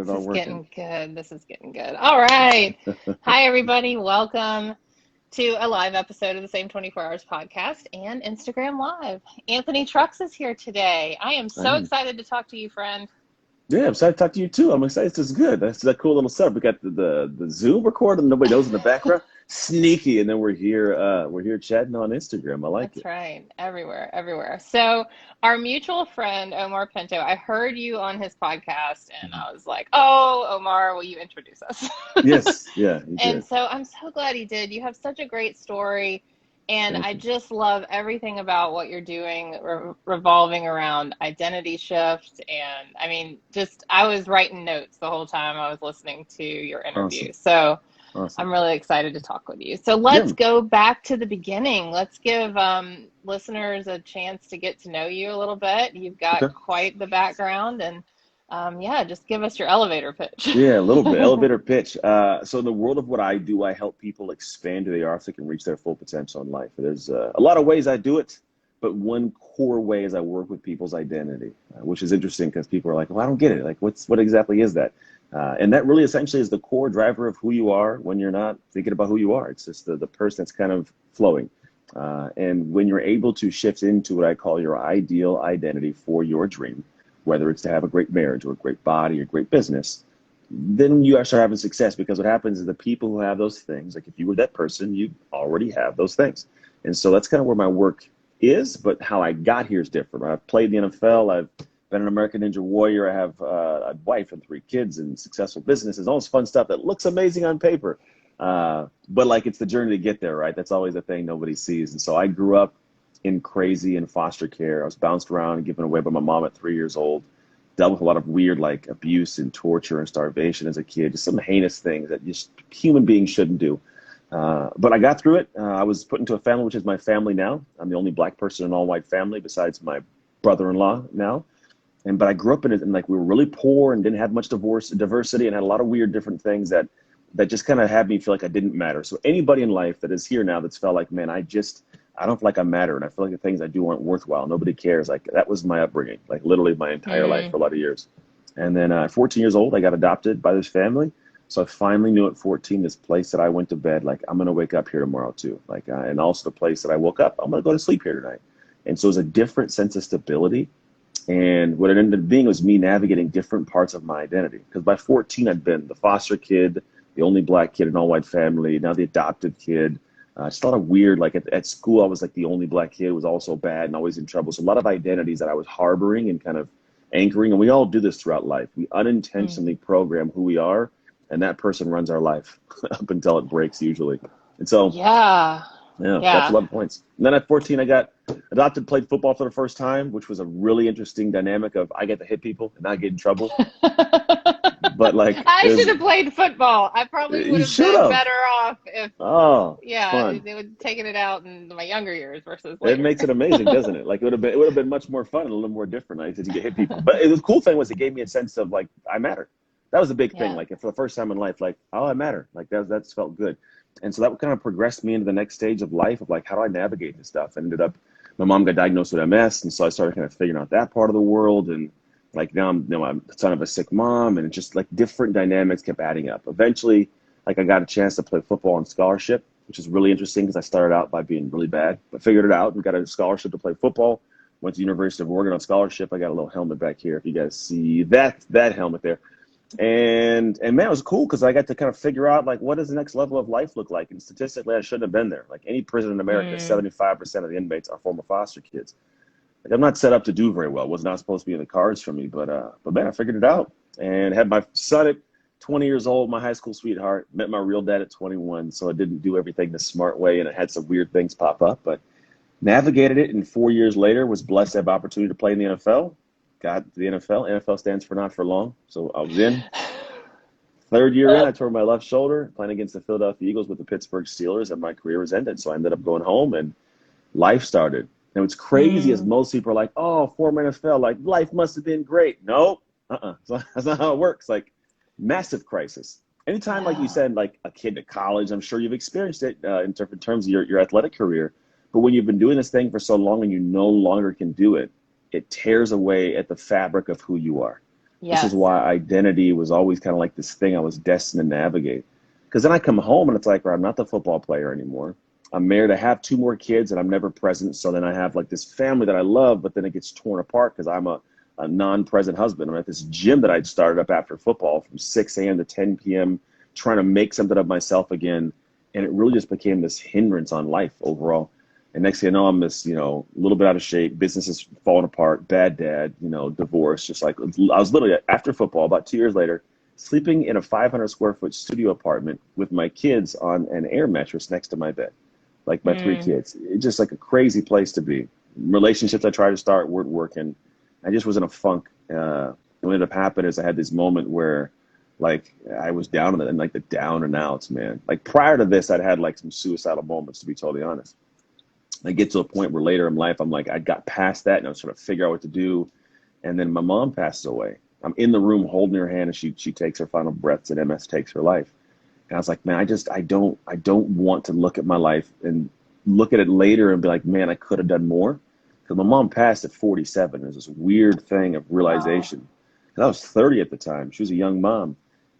it This all is working. getting good. This is getting good. All right. Hi, everybody. Welcome to a live episode of the Same 24 Hours podcast and Instagram Live. Anthony Trucks is here today. I am I so am. excited to talk to you, friend. Yeah, I'm excited to talk to you too. I'm excited. This is good. That's that cool little setup. We got the Zoom recording. Nobody knows in the background. Sneaky, and then we're here chatting on Instagram. I like That's it. right. Everywhere, everywhere. So, our mutual friend, Omar Pinto, I heard you on his podcast and Mhm. I was like, oh, Omar, will you introduce us? Yes, yeah, you And did. so I'm so glad he did. You have such a great story. And Thank I you. just love everything about what you're doing, revolving around identity shift. And I mean, just I was writing notes the whole time I was listening to your interview. Awesome, So awesome. I'm really excited to talk with you. So Yeah, let's go back to the beginning. Let's give listeners a chance to get to know you a little bit. You've got okay. quite the background. And yeah, just give us your elevator pitch. Yeah, a little bit. Elevator pitch. So in the world of what I do, I help people expand who they are so they can reach their full potential in life. There's a lot of ways I do it, but one core way is I work with people's identity, which is interesting because people are like, "Well, I don't get it. Like, what exactly is that?" And that really essentially is the core driver of who you are when you're not thinking about who you are. It's just the person that's kind of flowing. And when you're able to shift into what I call your ideal identity for your dream, whether it's to have a great marriage or a great body or great business, then you start having success because what happens is the people who have those things, like if you were that person, you already have those things. And so that's kind of where my work is, but how I got here is different. I've played in the NFL. I've been an American Ninja Warrior. I have a wife and 3 kids and successful businesses, all this fun stuff that looks amazing on paper. But like it's the journey to get there, right? That's always the thing nobody sees. And so I grew up in crazy and foster care. I was bounced around and given away by my mom at 3 years old. Dealt with a lot of weird like abuse and torture and starvation as a kid, just some heinous things that just human beings shouldn't do. But I got through it. I was put into a family, which is my family now. I'm the only black person in an all-white family besides my brother-in-law now. But I grew up in it, and like we were really poor and didn't have much diversity, and had a lot of weird different things that just kind of had me feel like I didn't matter. So anybody in life that is here now that's felt like, man, I don't feel like I matter, and I feel like the things I do aren't worthwhile. Nobody cares. Like that was my upbringing, like literally my entire life Mm, for a lot of years. And then at 14 years old, I got adopted by this family. So I finally knew at 14, this place that I went to bed, like I'm gonna wake up here tomorrow too. Like, and also the place that I woke up, I'm gonna go to sleep here tonight. And so it was a different sense of stability. And what it ended up being was me navigating different parts of my identity. Because by 14, I'd been the foster kid, the only black kid in an all-white family, now the adopted kid. Just a lot of weird, like at school, I was like the only black kid, was also bad and always in trouble. So a lot of identities that I was harboring and kind of anchoring. And we all do this throughout life. We mm. unintentionally program who we are, and that person runs our life up until it breaks usually. And so Yeah. yeah, that's Yeah. 11 points. And then at 14, I got adopted, played football for the first time, which was a really interesting dynamic of I get to hit people and not get in trouble. But like, it I should was, have played football. I probably would you have should been have. better off if, Oh, yeah, fun. they would taken it out in my younger years versus It later. makes it amazing, doesn't it? Like it would have been much more fun and a little more different. Like, did you get hit people? But the cool thing was it gave me a sense of like, I matter. That was a big thing. Yeah. Like for the first time in life, like, oh, I matter. Like that's felt good. And so that kind of progressed me into the next stage of life of like, how do I navigate this stuff? I ended up, my mom got diagnosed with MS. And so I started kind of figuring out that part of the world. And like now I'm the son of a sick mom, and it's just like different dynamics kept adding up. Eventually, like I got a chance to play football on scholarship, which is really interesting because I started out by being really bad, but figured it out and got a scholarship to play football. Went to University of Oregon on scholarship. I got a little helmet back here. If you guys see that helmet there. And man, it was cool because I got to kind of figure out like what does the next level of life look like. And statistically, I shouldn't have been there. Like any prison in America, Mm. 75% of the inmates are former foster kids. Like I'm not set up to do very well. Was not supposed to be in the cards for me, but man, I figured it out and had my son at 20 years old, my high school sweetheart. Met my real dad at 21, so I didn't do everything the smart way, and I had some weird things pop up, but navigated it. And 4 years later, was blessed to have opportunity to play in the NFL. Got to the NFL. NFL stands for not for long, so I was in. Third year in, I tore my left shoulder playing against the Philadelphia Eagles with the Pittsburgh Steelers, and my career was ended. So I ended up going home, and life started. And what's crazy is Mm. most people are like, oh, former NFL, like life must have been great. No, that's not how it works. Like massive crisis. Anytime, like you Yeah. said, like a kid to college, I'm sure you've experienced it in terms of your athletic career. But when you've been doing this thing for so long and you no longer can do it, it tears away at the fabric of who you are. This is Yes. why identity was always kind of like this thing I was destined to navigate. Because then I come home and it's like, well, I'm not the football player anymore. I'm married. I have two more kids and I'm never present. So then I have like this family that I love, but then it gets torn apart because I'm a non-present husband. I'm at this gym that I'd started up after football from 6 a.m. to 10 p.m., trying to make something of myself again. And it really just became this hindrance on life overall. And next thing you know, I'm this, a little bit out of shape. Business is falling apart. Bad dad, divorce. Just like I was literally after football, about 2 years later, sleeping in a 500 square foot studio apartment with my kids on an air mattress next to my bed, like my three Mm. kids. It's just like a crazy place to be. Relationships I tried to start weren't working. I just was in a funk. What ended up happening is I had this moment where, like, I was down in like the down and outs, man. Like prior to this, I'd had like some suicidal moments, to be totally honest. I get to a point where later in life, I'm like, I got past that and I was trying to figure out what to do. And then my mom passes away. I'm in the room holding her hand and she takes her final breaths and MS takes her life. And I was like, man, I don't want to look at my life and look at it later and be like, man, I could have done more. Because my mom passed at 47. It was this weird thing of Wow. realization. And I was 30 at the time. She was a young mom.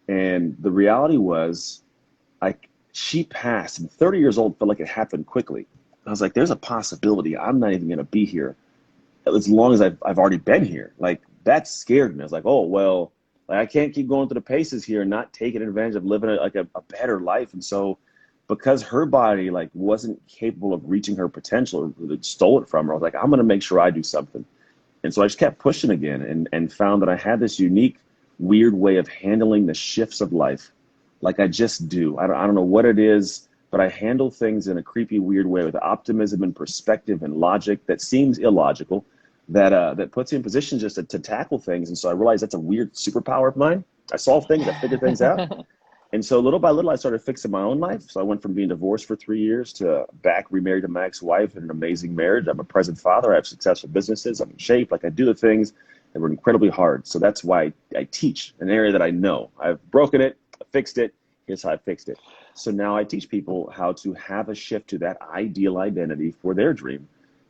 And the reality was, she passed, and 30 years old felt like it happened quickly. I was like, there's a possibility I'm not even going to be here as long as I've already been here. Like, that scared me. I was like, oh, well, like, I can't keep going through the paces here and not taking advantage of living a better life. And so because her body like wasn't capable of reaching her potential, or it stole it from her, I was like, I'm going to make sure I do something. And so I just kept pushing again and found that I had this unique, weird way of handling the shifts of life. Like I just do. I don't know what it is, but I handle things in a creepy, weird way with optimism and perspective and logic that seems illogical, that puts you in position just to tackle things. And so I realized that's a weird superpower of mine. I solve things, I figure things out. And so little by little, I started fixing my own life. So I went from being divorced for 3 years to back remarried to my ex-wife in an amazing marriage. I'm a present father. I have successful businesses. I'm in shape. Like I do the things that were incredibly hard. So that's why I teach an area that I know. I've broken it, I fixed it. Here's how I fixed it. So now I teach people how to have a shift to that ideal identity for their dream.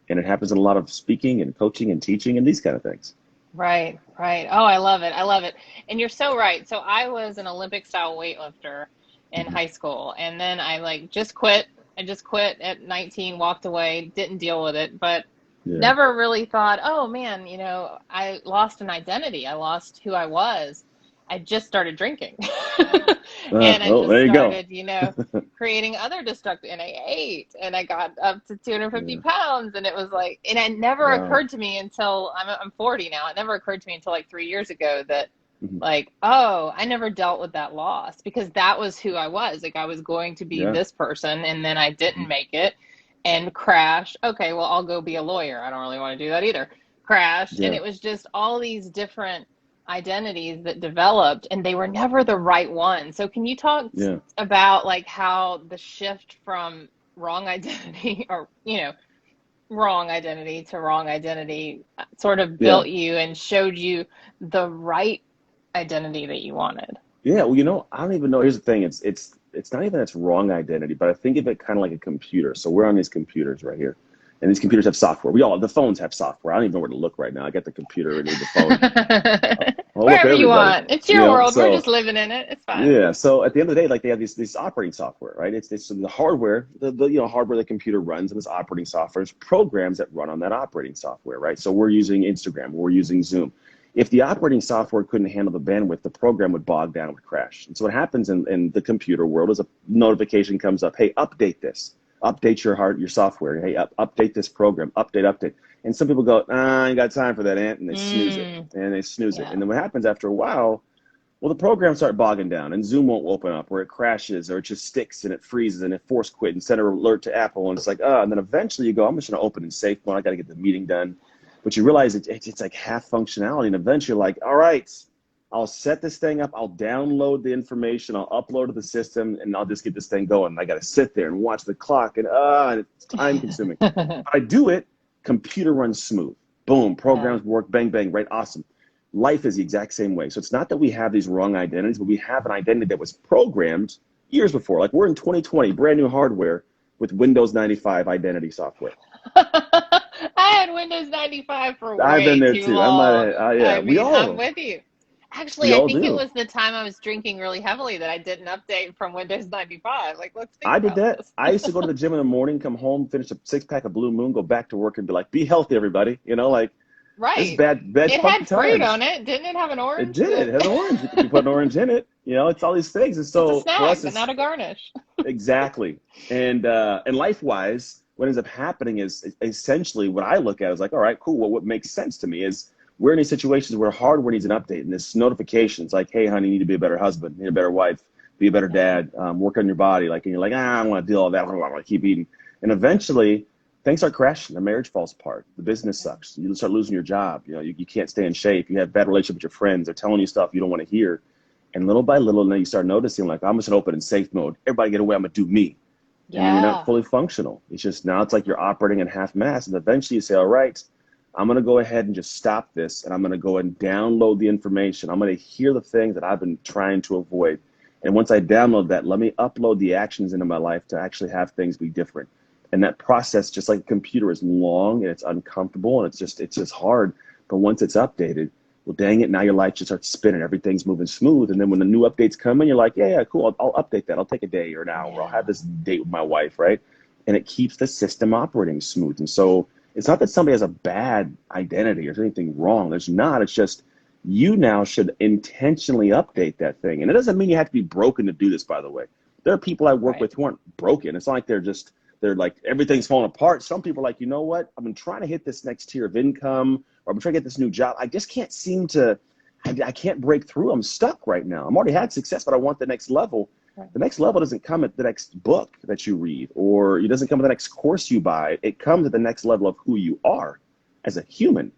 And it happens in a lot of speaking and coaching and teaching and these kind of things. Right, right. Oh, I love it. I love it. And you're so right. So I was an Olympic style weightlifter in Mhm. high school, and then I like just quit. I just quit at 19, walked away, didn't deal with it, but Yeah. never really thought, oh man, I lost an identity. I lost who I was. I just started drinking. And I Oh, just there you go. started, creating other destructive, and I ate and I got up to 250 Yeah. pounds. And it was like, and it never Wow. occurred to me until I'm 40 now. It never occurred to me until like 3 years ago that Mhm. like, oh, I never dealt with that loss because that was who I was. Like I was going to be Yeah. this person and then I Mhm. didn't make it and crashed. Okay, well, I'll go be a lawyer. I don't really want to do that either. Crashed. And Yeah. it was just all these different identities that developed and they were never the right one. So can you talk Yeah. about like how the shift from wrong identity or, wrong identity to wrong identity sort of Yeah. built you and showed you the right identity that you wanted? Yeah. Well, I don't even know. Here's the thing. It's not even its wrong identity, but I think of it kind of like a computer. So we're on these computers right here, and these computers have software. The phones have software. I don't even know where to look right now. I got the computer and the phone. Oh, look, Wherever there you everybody. want. It's your world. We're So just living in it. It's fine. yeah. So at the end of the day, like they have these operating software, right? It's the hardware, the hardware the computer runs, and this operating software is programs that run on that operating software, right? So we're using Instagram, we're using Zoom. If the operating software couldn't handle the bandwidth, the program would bog down, would crash. And so what happens in the computer world is a notification comes up, hey, update this, update your software, hey, update this program, update. And some people go, I ain't got time for that, Ant, and they snooze it, Mm, and they snooze it. yeah. And then what happens after a while, well, the programs start bogging down and Zoom won't open up or it crashes or it just sticks and it freezes and it force quit and send an alert to Apple. And it's like, and then eventually you go, I'm just going to open in safe mode. I got to get the meeting done. But you realize it's like half functionality. And eventually you're like, all right, I'll set this thing up. I'll download the information. I'll upload to the system and I'll just get this thing going. And I got to sit there and watch the clock and it's time consuming. But I do it, computer runs smooth. Boom, Yeah. programs work, bang, bang, right? Awesome. Life is the exact same way. So it's not that we have these wrong identities, but we have an identity that was programmed years before. Like we're in 2020, brand new hardware with Windows 95 identity software. I had Windows 95 for I've been way there too too. I might long. have, yeah, I we mean, I'm all, with you. Actually, We I all think it do. was the time I was drinking really heavily that I didn't update from Windows 95. Like, let's think I did about that. this. I used to go to the gym in the morning, come home, finish a 6 pack of Blue Moon, go back to work and be like, be healthy, everybody. Like this is Right. bad, It funky had fruit times. on it. Didn't it have an It orange? did it. It has orange. You put an orange in it. It's all these things. And It's a so for snack, us, but it's not a garnish. exactly. And life wise, what ends up happening is essentially what I look at is like, all right, cool. Well, what makes sense to me is we're in these situations where hardware needs an update, and this notifications like, hey, honey, you need to be a better husband, be a better wife, be a better Yeah. dad, work on your body. Like, and you're like, I don't want to do all that. I want to keep eating. And eventually, things start crashing. The marriage falls apart. The business sucks. You start losing your job. You can't stay in shape. You have bad relationship with your friends. They're telling you stuff you don't want to hear. And little by little, now you start noticing, like, I'm just gonna open in safe mode. Everybody get away. I'm gonna do me. And then you're not Yeah. fully functional. It's just now it's like you're operating in half mast. And eventually you say, all right, I'm going to go ahead and just stop this. And I'm going to go and download the information. I'm going to hear the things that I've been trying to avoid. And once I download that, let me upload the actions into my life to actually have things be different. And that process, just like a computer, is long and it's uncomfortable and it's just hard. But once it's updated, well, dang it, now your life just starts spinning. Everything's moving smooth. And then when the new updates come in, you're like, yeah, cool. I'll update that. I'll take a day or an hour. I'll have Yeah. this date with my wife, right? And it keeps the system operating smooth. And so it's not that somebody has a bad identity or there's anything wrong. There's not. It's just you now should intentionally update that thing. And it doesn't mean you have to be broken to do this, by the way. There are people I work Right. with who aren't broken. It's not like they're like everything's falling apart. Some people are like, you know what? I've been trying to hit this next tier of income, or I'm trying to get this new job. I just can't seem to, I can't break through. I'm stuck right now. I'm already had success, but I want the next level. Right. The next level doesn't come at the next book that you read, or it doesn't come at the next course you buy. It comes at the next level of who you are as a human.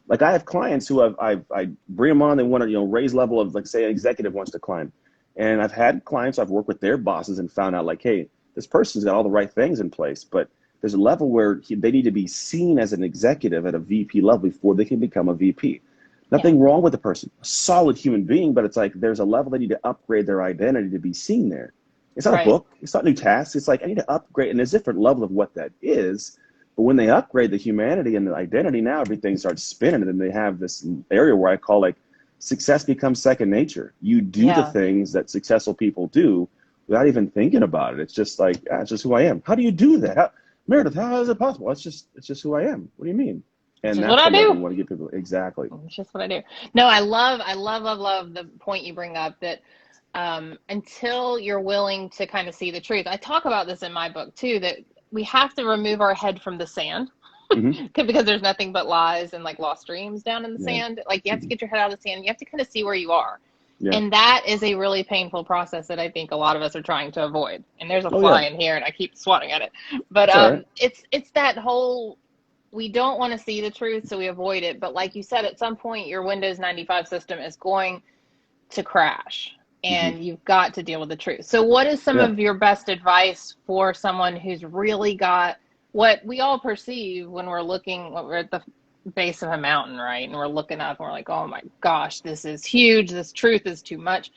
Like I have clients who I bring them on. They want to raise level of, like, say an executive wants to climb, and I've had clients I've worked with their bosses and found out, like, hey, this person's got all the right things in place, but there's a level where they need to be seen as an executive at a VP level before they can become a VP. Yeah. Nothing wrong with the person, a solid human being, but it's like there's a level they need to upgrade their identity to be seen there. It's not a Right. book. It's not new tasks. It's like I need to upgrade, and there's a different level of what that is. But when they upgrade the humanity and the identity, now everything starts spinning, and then they have this area where I call, like, success becomes second nature. You do the Yeah. things that successful people do without even thinking about it. It's just like, it's just who I am. How do you do that? Meredith, how is it possible? It's just who I am. What do you mean? It's And just what that's I the level do. we want to get people. Exactly. It's just what I do. No, I love the point you bring up that until you're willing to kind of see the truth. I talk about this in my book too, that we have to remove our head from the sand Hmm. because there's nothing but lies and like lost dreams down in the Yeah. sand. Like you have to Hmm. get your head out of the sand. You have to kind of see where you are. Yeah. And that is a really painful process that I think a lot of us are trying to avoid. And there's a Oh yeah. fly in here and I keep swatting at it. But It's all right. it's that whole we don't want to see the truth, so we avoid it. But like you said, at some point your Windows 95 system is going to crash Hmm. and you've got to deal with the truth. So what is some Yeah. of your best advice for someone who's really got what we all perceive when we're at the base of a mountain, right? And we're looking up and we're like, oh my gosh, this is huge. This truth is too much.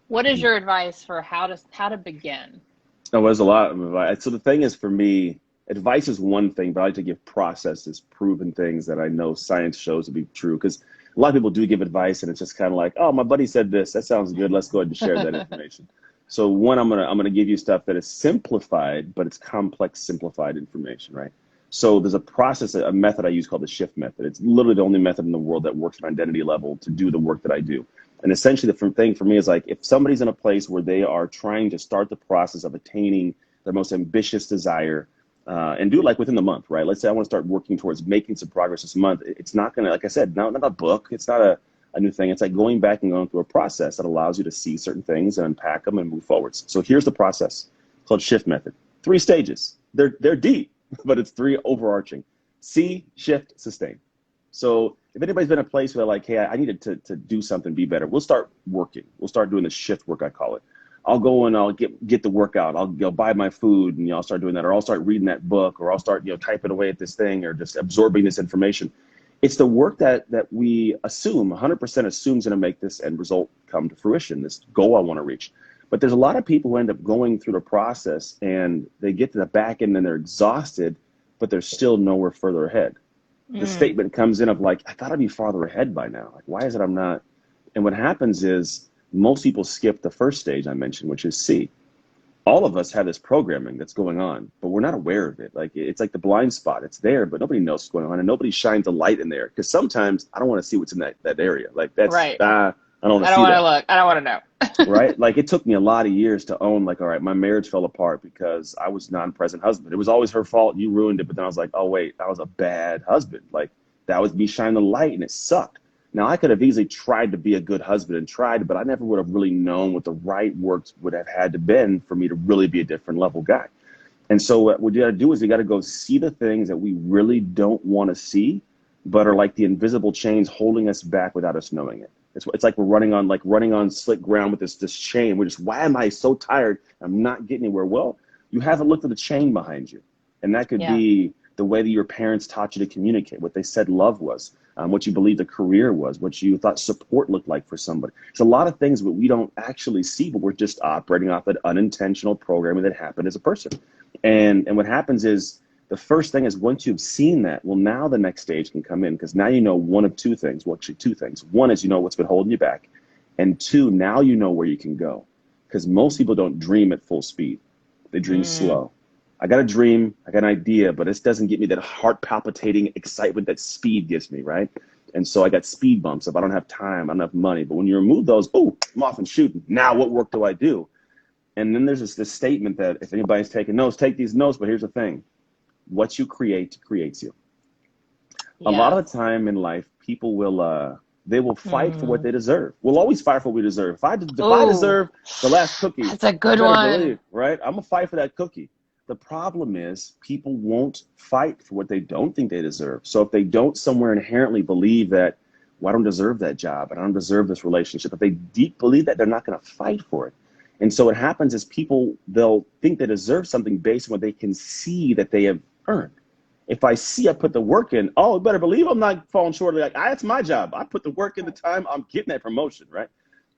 What is Hmm. your advice for how to begin? There was a lot of advice. So the thing is, for me, advice is one thing, but I like to give processes, proven things that I know science shows to be true. Because a lot of people do give advice, and it's just kind of like, oh, my buddy said this. That sounds good. Let's go ahead and share that information. So one, I'm gonna give you stuff that is simplified, but it's complex, simplified information, right? So there's a process, a method I use called the shift method. It's literally the only method in the world that works on identity level to do the work that I do. And essentially, the thing for me is, like, if somebody's in a place where they are trying to start the process of attaining their most ambitious desire, and do it like within the month, right? Let's say I want to start working towards making some progress this month. It's not going to, like I said, not a book. It's not a new thing. It's like going back and going through a process that allows you to see certain things and unpack them and move forwards. So here's the process called shift method. 3 stages. They're deep, but it's 3 overarching. See, shift, sustain. So if anybody's been in a place where, like, hey, I needed to do something, be better, we'll start working. We'll start doing the shift work, I call it. I'll go and I'll get the workout. I'll go buy my food, and I'll start doing that, or I'll start reading that book, or I'll start typing away at this thing, or just absorbing this information. It's the work that we assume 100% assumes going to make this end result come to fruition, this goal I want to reach. But there's a lot of people who end up going through the process and they get to the back end and they're exhausted, but they're still nowhere further ahead. The Mm, statement comes in of, like, I thought I'd be farther ahead by now. Like, why is it I'm not And what happens is most people skip the first stage I mentioned, which is C. All of us have this programming that's going on, but we're not aware of it. Like it's like the blind spot. It's there, but nobody knows what's going on, and nobody shines a light in there. Because sometimes I don't want to see what's in that area. Like that's Right. I don't want I to don't see want to that. look. I don't want to know. Right? Like it took me a lot of years to own, like, all right, my marriage fell apart because I was non-present husband. It was always her fault. You ruined it. But then I was like, oh, wait, I was a bad husband. Like that was me shining the light and it sucked. Now I could have easily tried to be a good husband and tried, but I never would have really known what the right works would have had to been for me to really be a different level guy. And so what you got to do is you got to go see the things that we really don't want to see, but are like the invisible chains holding us back without us knowing it. It's like we're running on slick ground with this chain. We're just, why am I so tired? I'm not getting anywhere. Well, you haven't looked at the chain behind you. And that could Yeah. be the way that your parents taught you to communicate, what they said love was, what you believed a career was, what you thought support looked like for somebody. It's a lot of things that we don't actually see, but we're just operating off that unintentional programming that happened as a person. And what happens is the first thing is once you've seen that, well, now the next stage can come in because now you know one of two things. Well, actually two things. One is you know what's been holding you back. And two, now you know where you can go because most people don't dream at full speed. They dream slow. I got a dream, I got an idea, but this doesn't give me that heart palpitating excitement that speed gives me, right? And so I got speed bumps if I don't have time, I don't have money. But when you remove those, oh, I'm off and shooting. Now what work do I do? And then there's this statement that if anybody's taking notes, take these notes, but here's the thing. What you create creates you. A lot of the time in life, people will they will fight for what they deserve. We'll always fight for what we deserve. If I deserve the last cookie, That's a good you better one. believe, right? I'm gonna fight for that cookie. The problem is people won't fight for what they don't think they deserve. So if they don't somewhere inherently believe that, well, I don't deserve that job, and I don't deserve this relationship, if they deep believe that, they're not going to fight for it. And so what happens is people, they'll think they deserve something based on what they can see that they have earned. If I see I put the work in, oh, you better believe I'm not falling short of that. That's my job. I put the work in the time, I'm getting that promotion, right?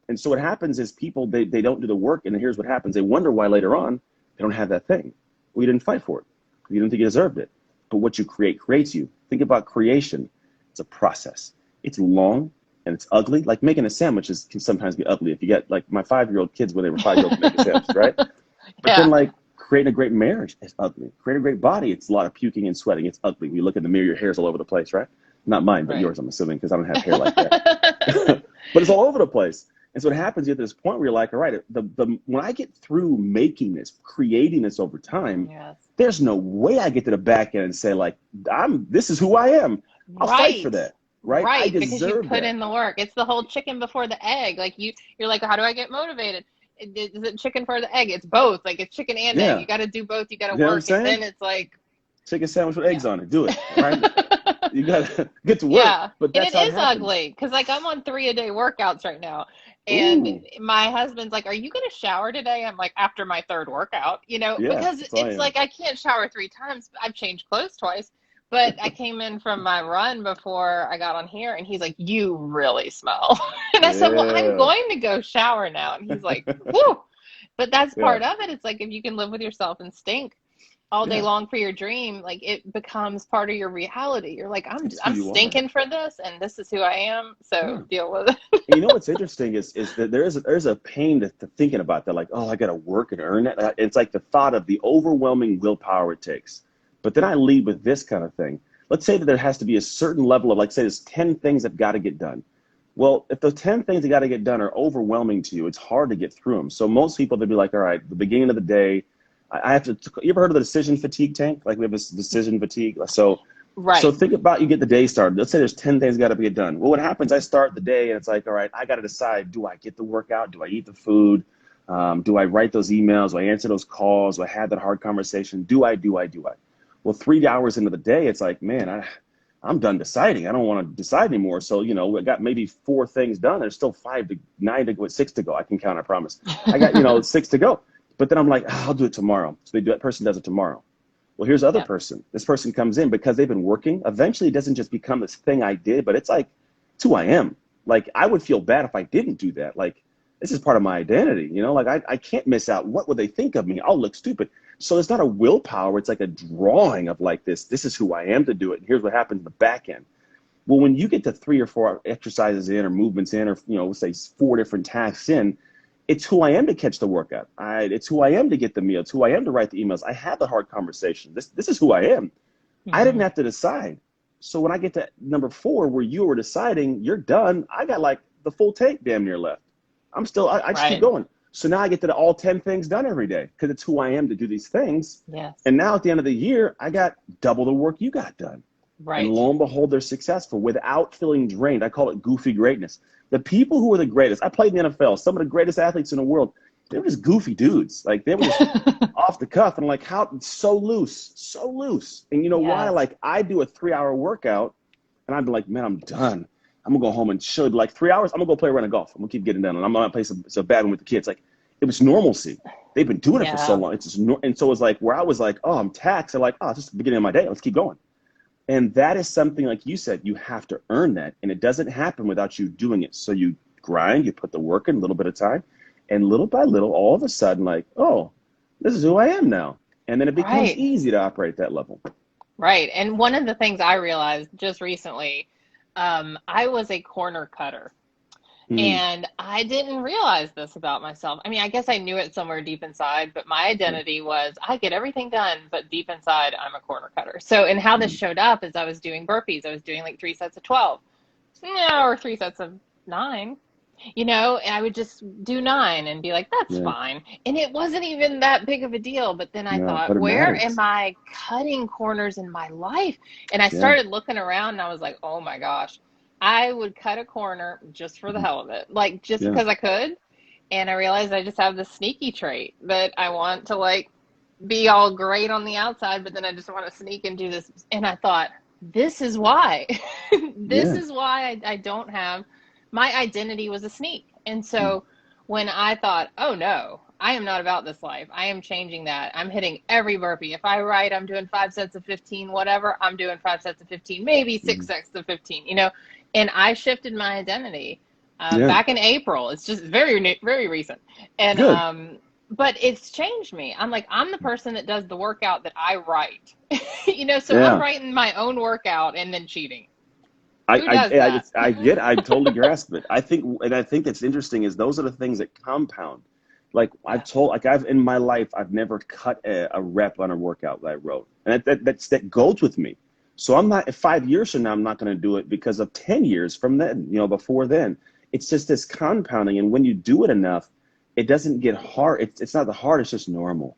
And so what happens is people, they don't do the work, and here's what happens. They wonder why later on they don't have that thing. Well, you didn't fight for it. You didn't think you deserved it. But what you create creates you. Think about creation. It's a process. It's long and it's ugly. Like making a sandwich can sometimes be ugly. If you get like my 5-year-old kids when they were 5-year-old make a sandwich, right? But then like creating a great marriage is ugly. Creating a great body, it's a lot of puking and sweating. It's ugly. When you look in the mirror, your hair's all over the place, right? Not mine, but yours, I'm assuming, because I don't have hair like that. But it's all over the place. And so what happens at this point where you're like, all right, when I get through making this, creating this over time, there's no way I get to the back end and say like, this is who I am. I'll fight for that. Right. I deserve because you put that. in the work. It's the whole chicken before the egg. Like you're like, how do I get motivated? Is it chicken for the egg? It's both. Like it's chicken and egg. You got to do both. You got to work. And then it's like chicken sandwich with eggs on it. Do it. Right. You got to get to work. Yeah. But that's and it is ugly because like I'm on 3-a-day workouts right now. And my husband's like, are you going to shower today? I'm like, after my 3rd workout, because it's like I can't shower 3 times. I've changed clothes twice. But I came in from my run before I got on here, and he's like, you really smell. And I said, well, I'm going to go shower now. And he's like, whoo. But that's part of it. It's like if you can live with yourself and stink all day long for your dream, like it becomes part of your reality. You're like, I'm stinking for this, and this is who I am. So deal with it. You know what's interesting is that there's a pain to thinking about that. Like, oh, I got to work and earn that. It's like the thought of the overwhelming willpower it takes. But then I lead with this kind of thing. Let's say that there has to be a certain level of, like, say there's 10 things that got to get done. Well, if those 10 things that got to get done are overwhelming to you, it's hard to get through them. So most people, they'd be like, all right, the beginning of the day, I have to, you ever heard of the decision fatigue tank? Like we have this decision fatigue. So think about you get the day started. Let's say there's 10 things got to get done. Well, what happens, I start the day and it's like, all right, I got to decide, do I get the workout? Do I eat the food? Do I write those emails? Do I answer those calls? Do I have that hard conversation? Do I? Well, 3 hours into the day, it's like, man, I'm done deciding. I don't want to decide anymore. So, I got maybe 4 things done. There's still 5 to 9 to go, 6 to go. I can count, I promise. I got, 6 to go. But then I'm like, I'll do it tomorrow. So that person does it tomorrow. Well, here's the other person. This person comes in because they've been working. Eventually, it doesn't just become this thing I did, but it's like, it's who I am. Like, I would feel bad if I didn't do that. Like, this is part of my identity. Like I can't miss out. What would they think of me? I'll look stupid. So it's not a willpower. It's like a drawing of like this is who I am to do it. And here's what happens in the back end. Well, when you get to 3 or 4 exercises in or movements in or, let's say 4 different tasks in, it's who I am to catch the workout. It's who I am to get the meal. It's who I am to write the emails. I have the hard conversation. This is who I am. I didn't have to decide. So when I get to number 4, where you were deciding you're done, I got like the full tank damn near left. I just keep going. So now I get to the all 10 things done every day because it's who I am to do these things. Yes. And now at the end of the year, I got double the work you got done. Right. And lo and behold, they're successful without feeling drained. I call it goofy greatness. The people who are the greatest, I played in the NFL, some of the greatest athletes in the world, they were just goofy dudes. Like they were just off the cuff and like how so loose. And you know why? Like I do a 3-hour workout and I'd be like, man, I'm done. I'm gonna go home and chill. Like 3 hours, I'm gonna go play a round of golf. I'm gonna keep getting done, and I'm gonna play some bad one with the kids. Like it was normalcy. They've been doing it for so long. It's just and so it's like where I was like, oh, I'm taxed. They're like, oh, it's just the beginning of my day. Let's keep going. And that is something like you said, you have to earn that, and it doesn't happen without you doing it. So you grind, you put the work in a little bit of time, and little by little, all of a sudden, like, oh, this is who I am now, and then it becomes easy to operate at that level. Right. And one of the things I realized just recently. I was a corner cutter and I didn't realize this about myself. I mean, I guess I knew it somewhere deep inside, but my identity was I get everything done, but deep inside I'm a corner cutter. So, and how this showed up is I was doing burpees. I was doing like 3 sets of 12, or 3 sets of 9, and I would just do 9 and be like, that's fine. And it wasn't even that big of a deal. But then I thought, where am I cutting corners in my life? And I started looking around and I was like, oh my gosh, I would cut a corner just for the hell of it. Like just because I could. And I realized I just have this sneaky trait that I want to like be all great on the outside, but then I just want to sneak and do this. And I thought, this is why. This is why I don't have. My identity was a sneak. And so when I thought, oh no, I am not about this life. I am changing that. I'm hitting every burpee. If I write, I'm doing 5 sets of 15, whatever, I'm doing 5 sets of 15, maybe 6 sets of 15, and I shifted my identity back in April. It's just very, very recent. And, but it's changed me. I'm like, I'm the person that does the workout that I write, so I'm writing my own workout and then cheating. I totally grasp it. I think that's interesting is those are the things that compound. Like I've in my life, I've never cut a rep on a workout that I wrote. And that goes with me. So I'm not, 5 years from now, I'm not going to do it because of 10 years from then, before then. It's just this compounding. And when you do it enough, it doesn't get hard. It's not the hard, it's just normal.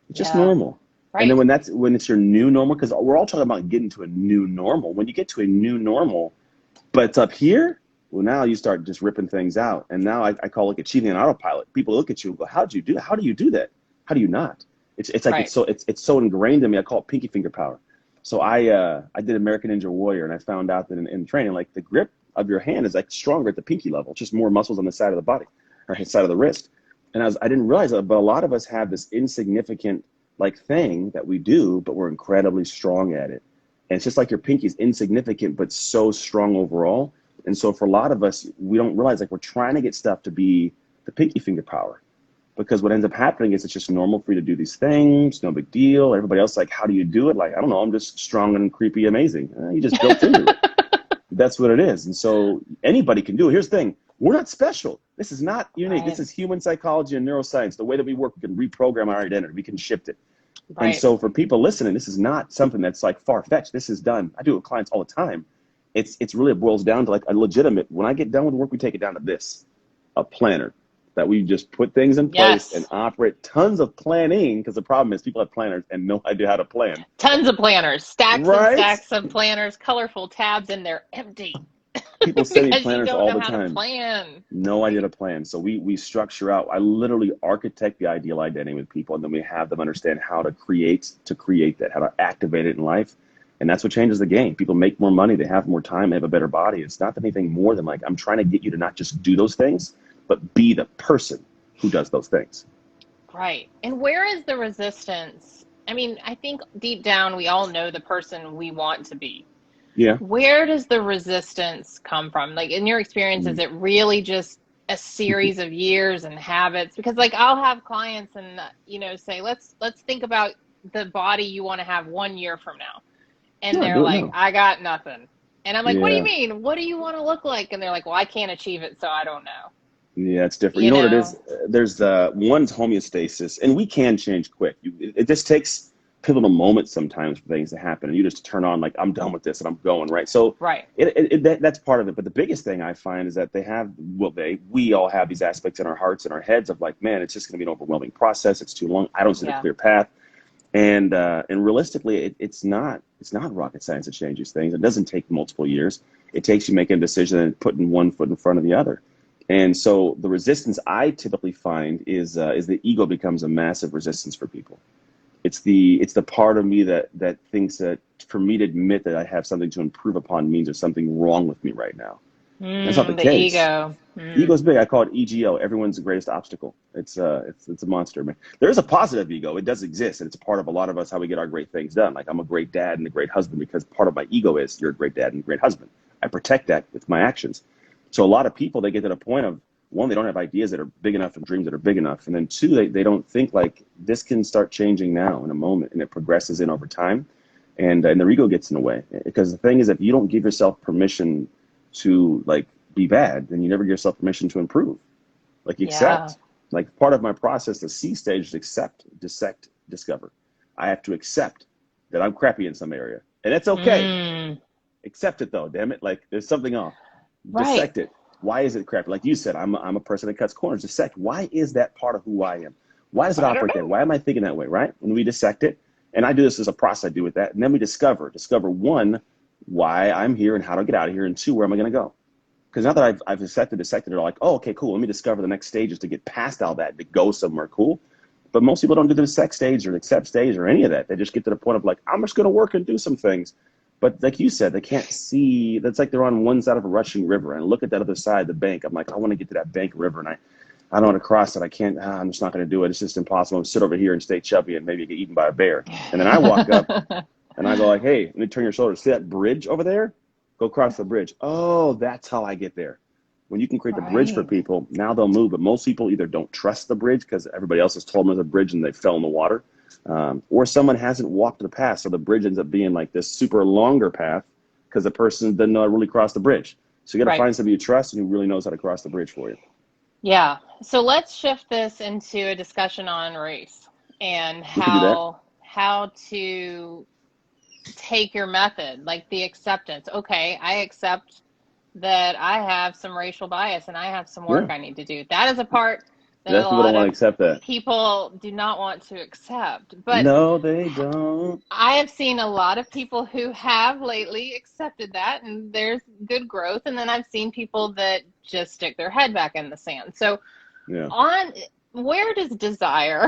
It's just normal. Right. And then when it's your new normal, because we're all talking about getting to a new normal. When you get to a new normal, but it's up here, well, now you start just ripping things out. And now I call it achieving an autopilot. People look at you and go, how do you do that? How do you not? It's like it's so ingrained in me. I call it pinky finger power. So I did American Ninja Warrior, and I found out that in training, like the grip of your hand is like stronger at the pinky level. It's just more muscles on the side of the body or side of the wrist. And I didn't realize that, but a lot of us have this insignificant like thing that we do, but we're incredibly strong at it. And it's just like your pinky is insignificant, but so strong overall. And so for a lot of us, we don't realize like we're trying to get stuff to be the pinky finger power, because what ends up happening is it's just normal for you to do these things. No big deal. Everybody else, like, how do you do it? Like, I don't know. I'm just strong and creepy, amazing. You just built into it. That's what it is. And so anybody can do it. Here's the thing. We're not special. This is not unique. Right. This is human psychology and neuroscience. The way that we work, we can reprogram our identity. We can shift it. Right. And so for people listening, this is not something that's like far-fetched. This is done. I do it with clients all the time. It's really, it boils down to like a legitimate, when I get done with work, we take it down to this, a planner that we just put things in place and operate tons of planning. Because the problem is people have planners and no idea how to plan. Tons of planners, stacks and stacks of planners, colorful tabs, and they're empty. People send me planners all the time. Plan. No idea to plan. So we structure out. I literally architect the ideal identity with people, and then we have them understand how to create that, how to activate it in life. And that's what changes the game. People make more money, they have more time, they have a better body. It's not anything more than like, I'm trying to get you to not just do those things, but be the person who does those things. Right. And where is the resistance? I mean, I think deep down, we all know the person we want to be. Yeah. Where does the resistance come from? Like in your experience, is it really just a series of years and habits? Because like I'll have clients and, say, let's think about the body you want to have 1 year from now. And they're like, I got nothing. And I'm like, what do you Yeah. mean? What do you want to look like? And they're like, well, I can't achieve it, so I don't know. Yeah, it's different. You You know what it know? is? There's the one's homeostasis, and we can change quick. It just takes pivotal moments sometimes for things to happen, and you just turn on like, I'm done with this and I'm going, right? So Right. that's part of it. But the biggest thing I find is that we all have these aspects in our hearts and our heads of like, man, it's just going to be an overwhelming process. It's too long. I don't see the Yeah. clear path. And realistically, it's not rocket science that changes things. It doesn't take multiple years. It takes you making a decision and putting one foot in front of the other. And so the resistance I typically find is the ego becomes a massive resistance for people. It's the part of me that thinks that for me to admit that I have something to improve upon means there's something wrong with me right now. That's not the The case. ego. Ego's big. I call it EGO. Everyone's the greatest obstacle. It's a monster, man. There is a positive ego. It does exist, and it's a part of a lot of us how we get our great things done. Like I'm a great dad and a great husband because part of my ego is you're a great dad and a great husband. I protect that with my actions. So a lot of people they get to the point of one, they don't have ideas that are big enough and dreams that are big enough, and then two, they don't think like this can start changing now in a moment, and it progresses in over time, and their ego gets in the way. Because the thing is, if you don't give yourself permission to like be bad, then you never give yourself permission to improve. Like you Yeah. accept. Like part of my process, the C stage is accept, dissect, discover. I have to accept that I'm crappy in some area. And that's okay. Mm, Accept it though, damn it. Like there's something off. right. Dissect it. Why is it crappy? Like you said, I'm a person that cuts corners. Dissect. Why is that part of who I am? Why does it I don't operate there? know. Why am I thinking that way? Right? When we dissect it, and I do this as a process, I do with that, and then we discover one, why I'm here and how to get out of here, and two, where am I going to go? Because now that I've dissected, they're like, oh, okay, cool. Let me discover the next stages to get past all that, to go somewhere cool. But most people don't do the dissect stage or the accept stage or any of that. They just get to the point of like, I'm just going to work and do some things. But like you said, they can't see. That's like they're on one side of a rushing river, and look at that other side, the bank. I'm like, I want to get to that bank river, and I don't want to cross it. I can't. I'm just not going to do it. It's just impossible. I'm sit over here and stay chubby and maybe get eaten by a bear. And then I walk up and I go like, hey, let me turn your shoulders. See that bridge over there? Go cross the bridge. Oh, that's how I get there. When you can create the bridge for Right. people, now they'll move. But most people either don't trust the bridge because everybody else has told them there's a bridge and they fell in the water, or someone hasn't walked the path. So the bridge ends up being like this super longer path because the person didn't really cross the bridge. So you got to Right. find somebody you trust and who really knows how to cross the bridge for you. Yeah. So let's shift this into a discussion on race and We can do that. how to take your method, like the acceptance. Okay, I accept that I have some racial bias and I have some work Yeah. I need to do. That is a part that a That's people don't lot want to of accept that. people do not want to accept. But No, they don't. I have seen a lot of people who have lately accepted that, and there's good growth. And then I've seen people that just stick their head back in the sand. So, Yeah. on where does desire,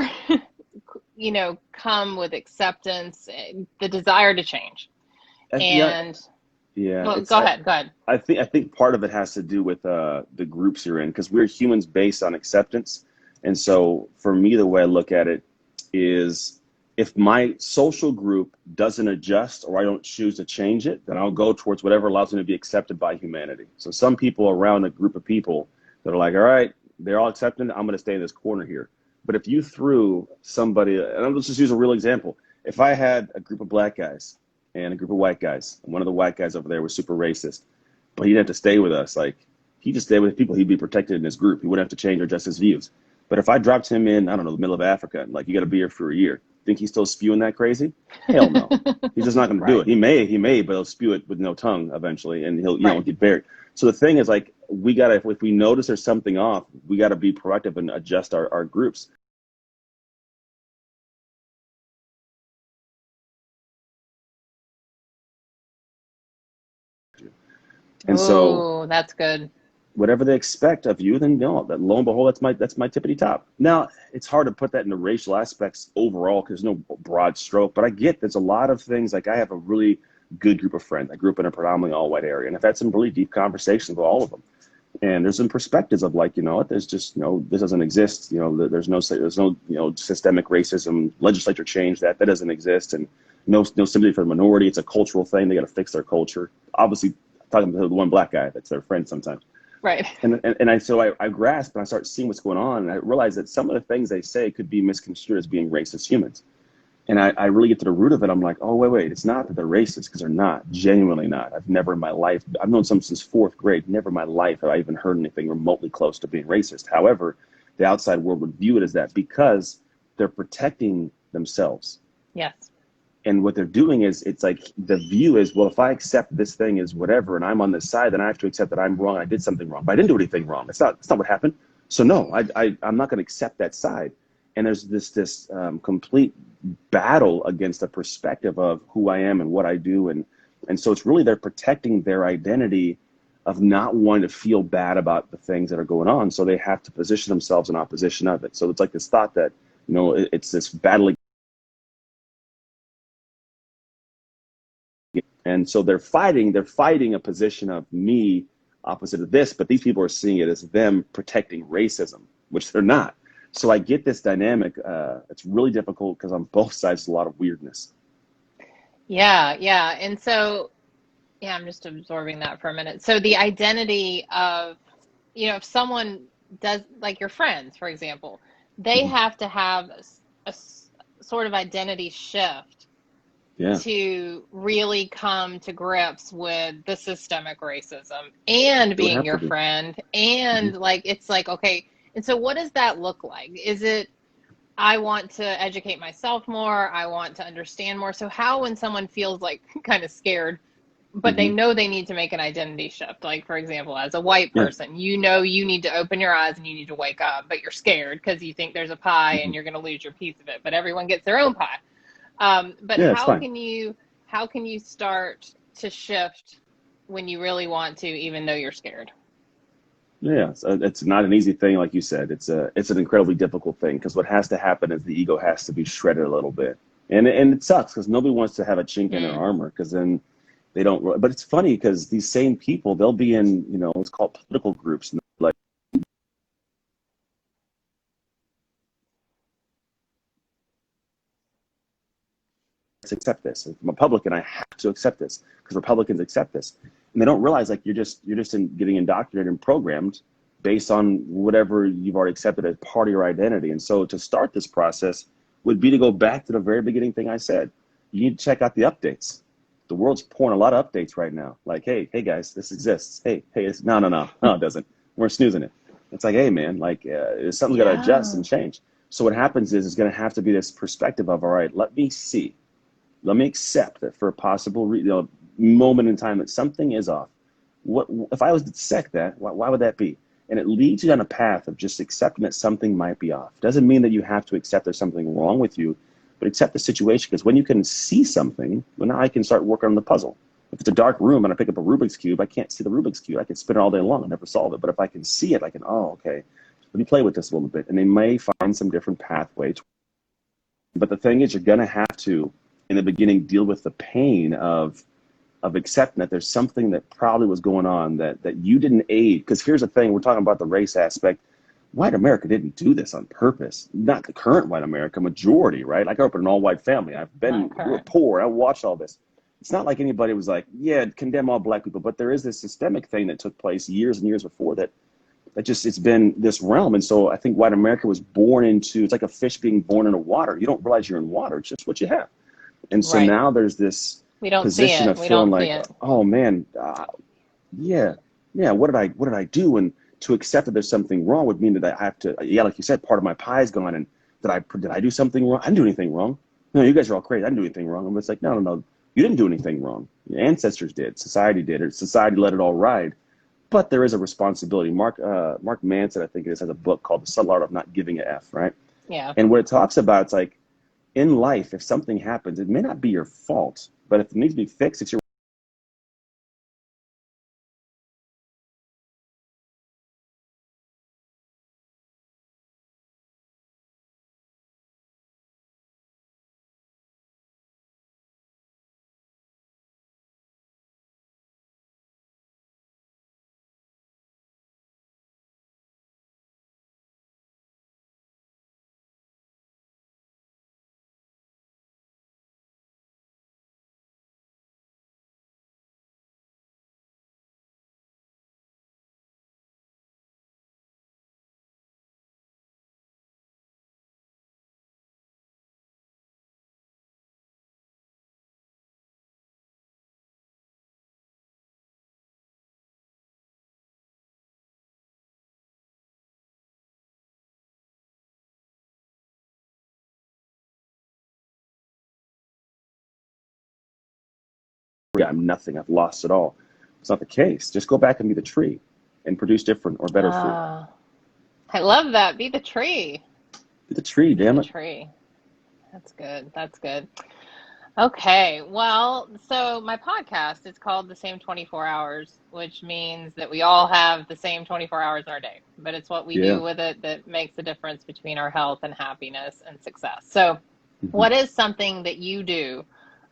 come with acceptance, the desire to change? Yeah. And Yeah. well, It's. go ahead, go ahead. I think part of it has to do with the groups you're in because we're humans based on acceptance. And so for me, the way I look at it is if my social group doesn't adjust or I don't choose to change it, then I'll go towards whatever allows me to be accepted by humanity. So some people around a group of people that are like, all right, they're all accepted. I'm going to stay in this corner here. But if you threw somebody, and let's just use a real example. If I had a group of black guys and a group of white guys, and one of the white guys over there was super racist, but he didn't have to stay with us. Like he just stayed with people. He'd be protected in his group. He wouldn't have to change or adjust his views. But if I dropped him in, I don't know, the middle of Africa, and like you got to be here for a year, think he's still spewing that crazy? Hell no. He's just not going to do Right, it. He may, but he'll spew it with no tongue eventually, and he'll right. get buried. So the thing is, like, we gotta if we notice there's something off, we gotta be proactive and adjust our groups. And so Oh, that's good. whatever they expect of you, then no, that lo and behold, that's my tippity top. Now it's hard to put that into racial aspects overall because there's no broad stroke, but I get there's a lot of things. Like I have a really good group of friends. I grew up in a predominantly all white area, and I've had some really deep conversations with all of them. And there's some perspectives of like, there's just this doesn't exist. There's no systemic racism. Legislature changed that doesn't exist, and no sympathy for the minority. It's a cultural thing. They got to fix their culture. Obviously, talking to the one black guy that's their friend sometimes. Right. And I grasp and I start seeing what's going on, and I realize that some of the things they say could be misconstrued as being racist humans. And I really get to the root of it. I'm like, oh, wait, it's not that they're racist, because they're not, genuinely not. I've never in my life, I've known some since fourth grade, never in my life have I even heard anything remotely close to being racist. However, the outside world would view it as that because they're protecting themselves. Yes. And what they're doing is, it's like the view is, well, if I accept this thing as whatever and I'm on this side, then I have to accept that I'm wrong. I did something wrong, but I didn't do anything wrong. That's not what happened. So no, I'm not going to accept that side. And there's this complete battle against the perspective of who I am and what I do. And so it's really, they're protecting their identity of not wanting to feel bad about the things that are going on. So they have to position themselves in opposition of it. So it's like this thought that, it's this battle. And so they're fighting a position of me opposite of this, but these people are seeing it as them protecting racism, which they're not. So I get this dynamic. It's really difficult because on both sides, there's a lot of weirdness. Yeah, yeah. And so, yeah, I'm just absorbing that for a minute. So the identity of, if someone does, like your friends, for example, they Mhm. have to have sort of identity shift Yeah, to really come to grips with the systemic racism and it would being have to your be. friend. Hmm. And like, it's like, okay. And so what does that look like? Is it, I want to educate myself more. I want to understand more. So how, when someone feels like kind of scared, but they Hmm. know they need to make an identity shift, like for example, as a white Yeah. person, you need to open your eyes and you need to wake up, but you're scared because you think there's a pie Hmm. and you're going to lose your piece of it. But everyone gets their own pie. But Yeah, it's fine. how can you start to shift when you really want to, even though you're scared? Yeah, it's not an easy thing, like you said. It's an incredibly difficult thing because what has to happen is the ego has to be shredded a little bit, and it sucks because nobody wants to have a chink in their Mm, armor because then they don't. But it's funny because these same people, they'll be in, it's called political groups, and like, let's accept this. If I'm a Republican, I have to accept this because Republicans accept this, and they don't realize like you're just getting indoctrinated and programmed based on whatever you've already accepted as part of your identity. And so to start this process would be to go back to the very beginning thing I said. You need to check out the updates. The world's pouring a lot of updates right now. Like, hey guys, this exists. Hey, no, it doesn't. We're snoozing it. It's like, hey man, like something's got to adjust yeah. and change. So what happens is it's going to have to be this perspective of, all right, let me accept that for a possible moment in time that something is off. What if I was to dissect that? Why would that be? And it leads you down a path of just accepting that something might be off. Doesn't mean that you have to accept there's something wrong with you, but accept the situation, because when you can see something, well, now I can start working on the puzzle. If it's a dark room and I pick up a Rubik's Cube, I can't see the Rubik's Cube. I can spin it all day long and never solve it. But if I can see it, I can, oh, okay, let me play with this a little bit. And they may find some different pathway. But the thing is, you're going to have to, in the beginning, deal with the pain of accepting that there's something that probably was going on that you didn't aid. Because here's the thing, we're talking about the race aspect. White America didn't do this on purpose. Not the current white America, majority, right? I grew up in an all-white family. Not We were current. poor. I watched all this. It's not like anybody was like, yeah, condemn all black people. But there is this systemic thing that took place years and years before that just, it's been this realm. And so I think white America was born into, it's like a fish being born into water. You don't realize you're in water. It's just what you have. And so Right. now there's this We don't see position it. of We feeling don't see like, it. oh man, yeah, yeah. What did I do? And to accept that there's something wrong would mean that I have to, yeah, like you said, part of my pie is gone. And did I do something wrong? I didn't do anything wrong. No, you guys are all crazy. I didn't do anything wrong. And it's like, no. You didn't do anything wrong. Your ancestors did. Society did. Or society let it all ride. But there is a responsibility. Mark Manson, I think it is, has a book called The Subtle Art of Not Giving a F, right? Yeah. And what it talks about, it's like, in life, if something happens, it may not be your fault, but if it needs to be fixed, it's your free. I'm nothing. I've lost it all. It's not the case. Just go back and be the tree and produce different or better fruit. I love that. Be the tree. Be the tree, Be damn the it. tree. That's good. That's good. Okay, well, so my podcast is called The Same 24 Hours, which means that we all have the same 24 hours in our day, but it's what we Yeah. do with it that makes the difference between our health and happiness and success. So, Mhm. what is something that you do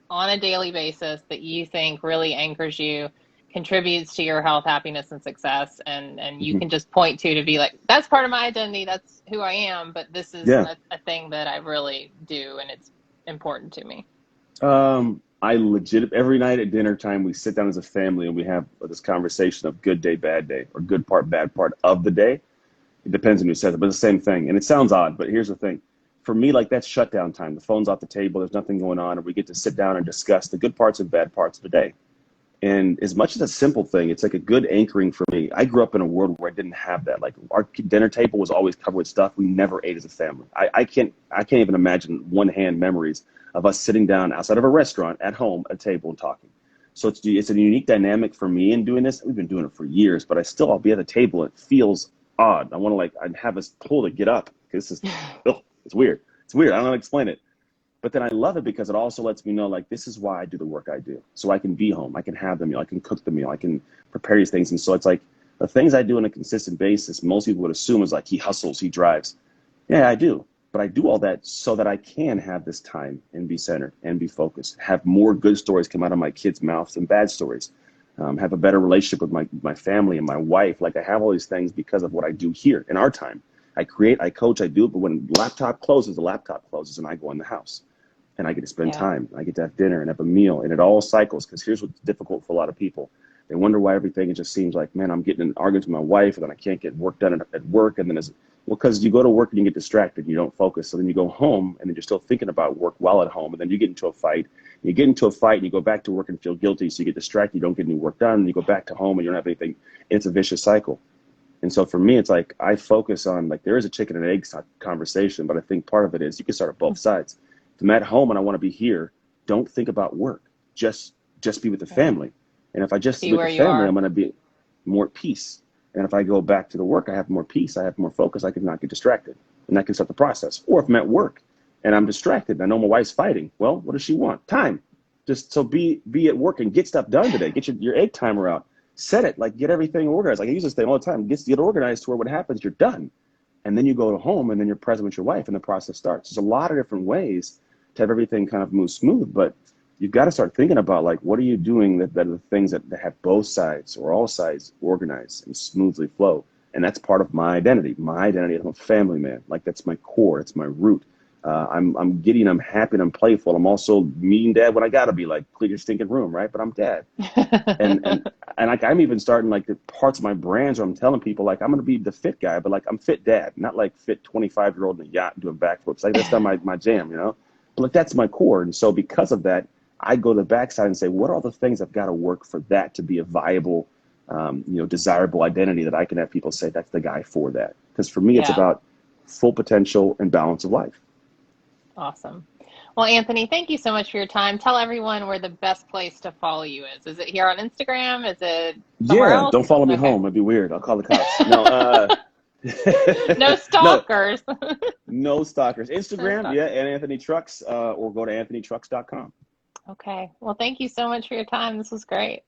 on a daily basis that you think really anchors you, contributes to your health, happiness, and success, and you Mhm. can just point to be like, that's part of my identity, that's who I am, but this is Yeah. a thing that I really do, and it's important to me. I legit every night at dinner time we sit down as a family and we have this conversation of good day, bad day, or good part, bad part of the day. It depends on who says it, but it's the same thing. And it sounds odd, but here's the thing. For me, like that's shutdown time. The phone's off the table, there's nothing going on, and we get to sit down and discuss the good parts and bad parts of the day. And as much as a simple thing, it's like a good anchoring for me. I grew up in a world where I didn't have that. Like our dinner table was always covered with stuff we never ate as a family. I can't even imagine one hand memories of us sitting down outside of a restaurant at home at a table and talking. So it's a unique dynamic for me in doing this. We've been doing it for years, but I'll be at the table and it feels odd. I want to I'd have us pull to get up because this is, it's weird. It's weird. I don't know how to explain it. But then I love it because it also lets me know, like, this is why I do the work I do. So I can be home. I can have the meal. I can cook the meal. I can prepare these things. And so it's like the things I do on a consistent basis, most people would assume is like he hustles, he drives. Yeah, I do. But I do all that so that I can have this time and be centered and be focused, have more good stories come out of my kids' mouths than bad stories, have a better relationship with my family and my wife. Like I have all these things because of what I do here in our time. I create, I coach, I do it. But when the laptop closes and I go in the house. And I get to spend Yeah. time. I get to have dinner and have a meal, and it all cycles. Because here's what's difficult for a lot of people: they wonder why everything it just seems like, man, I'm getting in arguments with my wife, and then I can't get work done at work, and then because you go to work and you get distracted, you don't focus. So then you go home, and then you're still thinking about work while at home, and then you get into a fight. And you get into a fight, and you go back to work and feel guilty, so you get distracted, you don't get any work done, and you go back to home, and you don't have anything. It's a vicious cycle. And so for me, it's like I focus on like there is a chicken and egg conversation, but I think part of it is you can start at both sides. If I'm at home and I want to be here, don't think about work. Just be with the Right. family. And if I just Be be with where the you family, are. I'm going to be more at peace. And if I go back to the work, I have more peace. I have more focus. I can not get distracted. And that can start the process. Or if I'm at work and I'm distracted, and I know my wife's fighting. Well, what does she want? Time. Just so be at work and get stuff done today. Get your egg timer out. Set it. Like get everything organized. Like I use this thing all the time. Get organized to where what happens, you're done. And then you go home and then you're present with your wife and the process starts. There's a lot of different ways to have everything kind of move smooth, but you've got to start thinking about like, what are you doing that are the things that have both sides or all sides organized and smoothly flow. And that's part of my identity. My identity, I'm a family man. Like that's my core. It's my root. I'm giddy and I'm happy and I'm playful. I'm also mean dad when I gotta be like, clean your stinking room, right? But I'm dad. And and and like I'm even starting like the parts of my brands where I'm telling people like I'm gonna be the fit guy, but like I'm fit dad, not like fit 25-year-old in a yacht doing backflips. Like that's not my jam, you know. But like that's my core, and so because of that, I go to the backside and say, what are all the things I've got to work for that to be a viable, desirable identity that I can have people say that's the guy for that. Because for me, it's Yeah. about full potential and balance of life. Awesome. Well, Anthony, thank you so much for your time. Tell everyone where the best place to follow you is. Is it here on Instagram? Is it somewhere Yeah, don't else? follow me Okay. home. It'd be weird. I'll call the cops. No, No no, stalkers. no stalkers. No Instagram, yeah, stalkers. and Anthony Trucks, or go to anthonytrucks.com. Okay. Well, thank you so much for your time. This was great.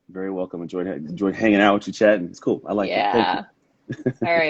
Very welcome. Enjoyed hanging out with you, chatting. It's cool. I like it. Thank you. Yeah. All right.